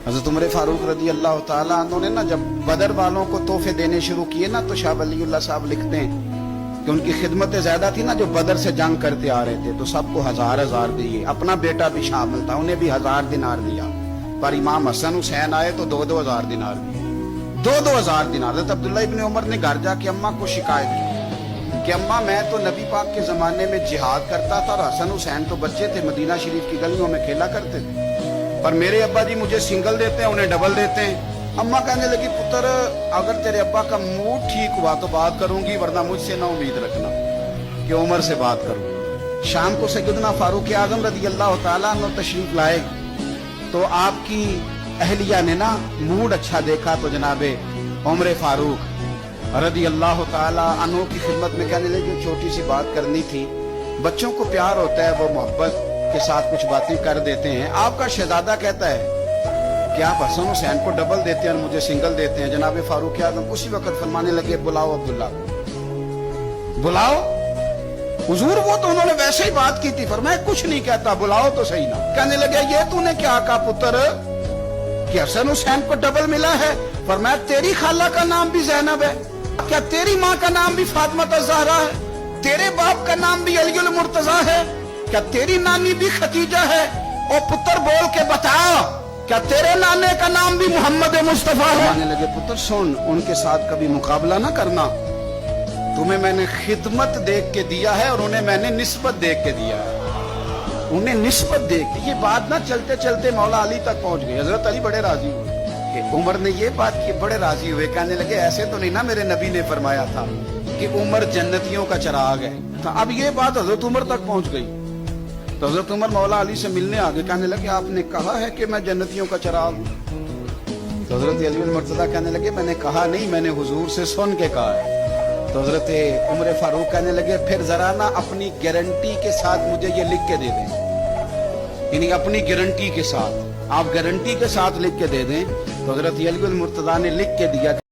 हज़रत उमर फारूक रदी अल्लाह ताला अन्हु ने ना जब बदर वालों को तोहफे देने शुरू किए ना, तो शाह वलीउल्लाह साहब लिखते हैं कि उनकी खिदमतें ज्यादा थी ना, जो बदर से जंग करते आ रहे थे, तो सबको 1000 दिए। अपना बेटा भी शामिल था, उन्हें भी 1000 दिनार दिया। पर इमाम हसन हुसैन आए तो 2-2 हजार दिनार दिए। 2-2 हजार दिनार। हज़रत अब्दुल्लाह इब्न उमर ने घर जाके अम्मा को शिकायत की कि अम्मा, मैं तो नबी पाक के जमाने में जिहाद करता था और हसन हुसैन तो बच्चे थे, मदीना शरीफ की गलियों में खेला करते थे, पर मेरे अब्बा जी मुझे सिंगल देते हैं, उन्हें डबल देते हैं। अम्मा कहने लगी, पुत्र अगर तेरे अब्बा का मूड ठीक हुआ तो बात करूंगी, वरना मुझसे ना उम्मीद रखना कि उमर से बात करूं। शाम को सैयदना फारूक आजम रज़ी अल्लाह ताला अन्हु तशरीफ लाए, तो आपकी अहलिया ने ना मूड अच्छा देखा तो जनाबे उमर फारूक रज़ी अल्लाह ताला अन्हु की खिदमत में कहने लगी, छोटी सी बात करनी थी। बच्चों को प्यार होता है, वो मोहब्बत के साथ कुछ बातें कर देते हैं। आपका शहजादा कहता है कि आप हसन हुसैन को डबल देते हैं और मुझे सिंगल देते हैं। जनाब फारूक आजम उसी वक्त फरमाने लगे, बुलाओ अब्दुल्ला को, बुलाओ। हुजूर वो तो उन्होंने वैसे ही बात की थी, फरमाया कुछ नहीं कहता, बुलाओ तो सही ना। कहने लगे, ये तूने क्या कहा पुत्र कि हसन हुसैन को डबल मिला है? फरमाया तेरी खाला का नाम भी ज़ैनब है, क्या तेरी माँ का नाम भी फातिमा ज़हरा है? तेरे बाप का नाम भी अलीउल मुर्तजा है? क्या तेरी नानी भी खतीजा है? और पुत्र बोल के बता, क्या तेरे नाने का नाम भी मोहम्मद मुस्तफा है? कहने लगे, पुत्र सुन, उनके साथ कभी मुकाबला ना करना। तुम्हें मैंने खिदमत देख के दिया है और उन्हें मैंने निस्बत देख के दिया है। उन्हें निस्बत देख के। ये बात ना चलते चलते मौला अली तक पहुंच गई। हजरत अली बड़े राजी हुए कि उमर ने ये बात की, बड़े राजी हुए। कहने लगे, ऐसे तो नहीं ना मेरे नबी ने फरमाया था कि उमर जन्नतियों का चिराग है। तो अब ये बात हजरत उमर तक पहुंच गई। तो हजरत उमर मौला अली से मिलने आ गए। कहने लगे, आपने कहा है कि मैं जन्नतियों का चिराग हूं। तो हजरत अली मुर्तजा कहने लगे, मैंने कहा नहीं, मैंने हुजूर से सुन के कहा है। तो हजरत उमर फारूक कहने लगे, फिर जरा ना अपनी गारंटी के साथ मुझे ये लिख के दे दें, यानी अपनी गारंटी के साथ, आप गारंटी के साथ लिख के दे दें। तो हजरत अली मुर्तजा ने लिख के दिया।